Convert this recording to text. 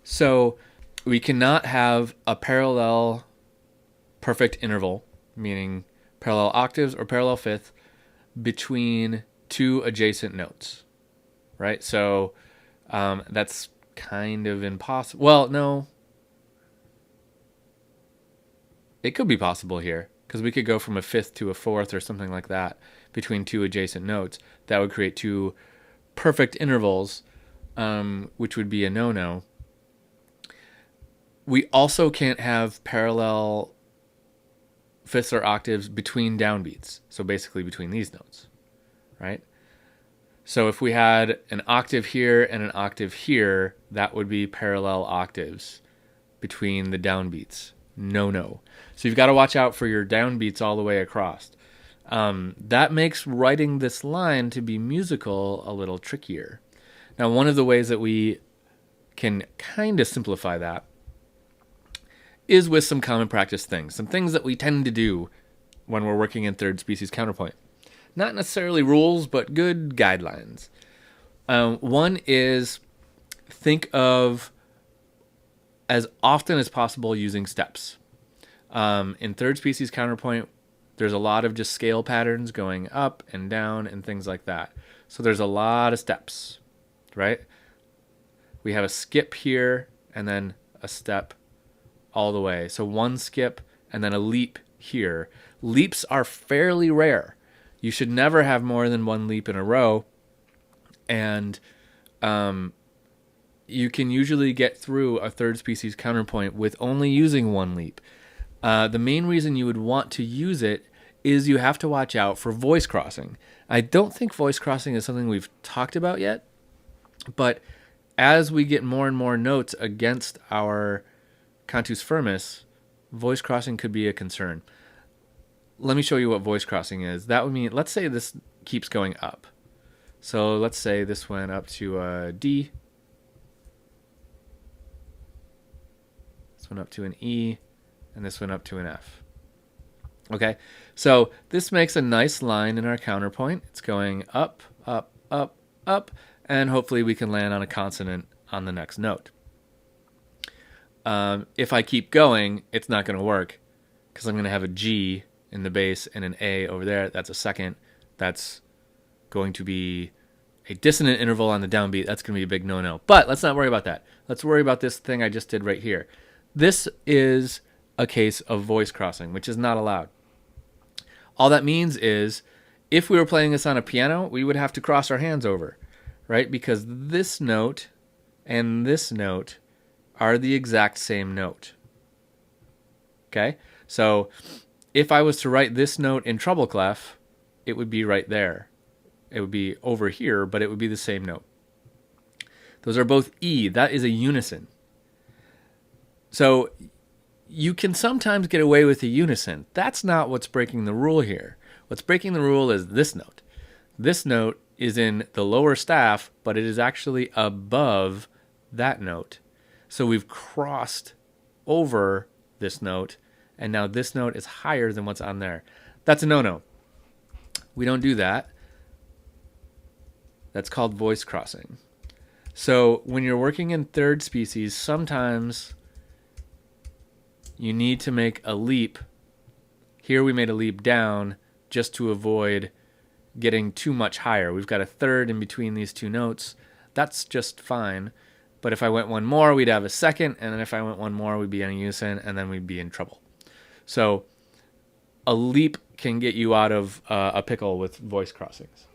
So we cannot have a parallel perfect interval, meaning parallel octaves or parallel fifth, between two adjacent notes, right? So that's kind of impossible. Well, no, it could be possible here because we could go from a fifth to a fourth or something like that between two adjacent notes. That would create two perfect intervals, which would be a no-no. We also can't have parallel fifths or octaves between downbeats. So basically between these notes, right? So if we had an octave here and an octave here, that would be parallel octaves between the downbeats. No, no. So you've got to watch out for your downbeats all the way across. That makes writing this line to be musical a little trickier. Now, one of the ways that we can kind of simplify that is with some common practice things, some things that we tend to do when we're working in third species counterpoint. Not necessarily rules, but good guidelines. One is think of as often as possible using steps. In third species counterpoint, there's a lot of just scale patterns going up and down and things like that. So there's a lot of steps, right? We have a skip here and then a step all the way. So one skip and then a leap here. Leaps are fairly rare. You should never have more than one leap in a row. And you can usually get through a third species counterpoint with only using one leap. The main reason you would want to use it is you have to watch out for voice crossing. I don't think voice crossing is something we've talked about yet, but as we get more and more notes against our cantus firmus, voice crossing could be a concern. Let me show you what voice crossing is. That would mean, let's say this keeps going up. So let's say this went up to a D. This went up to an E. And this went up to an F. Okay, so this makes a nice line in our counterpoint. It's going up, up, up, up, and hopefully we can land on a consonant on the next note. If I keep going, it's not going to work because I'm going to have a G in the bass and an A over there. That's a second. That's going to be a dissonant interval on the downbeat. That's going to be a big no-no. But let's not worry about that. Let's worry about this thing I just did right here. This is a case of voice crossing, which is not allowed. All that means is if we were playing this on a piano, we would have to cross our hands over, right? Because this note and this note are the exact same note. Okay? So if I was to write this note in treble clef, it would be right there. It would be over here, but it would be the same note. Those are both E. That is a unison. So you can sometimes get away with a unison. That's not what's breaking the rule here. What's breaking the rule is this note. This note is in the lower staff, but it is actually above that note. So we've crossed over this note, and now this note is higher than what's on there. That's a no-no. We don't do that. That's called voice crossing. So when you're working in third species, sometimes you need to make a leap. Here we made a leap down just to avoid getting too much higher. We've got a third in between these two notes. That's just fine. But if I went one more, we'd have a second. And then if I went one more, we'd be in unison. And then we'd be in trouble. So a leap can get you out of a pickle with voice crossings.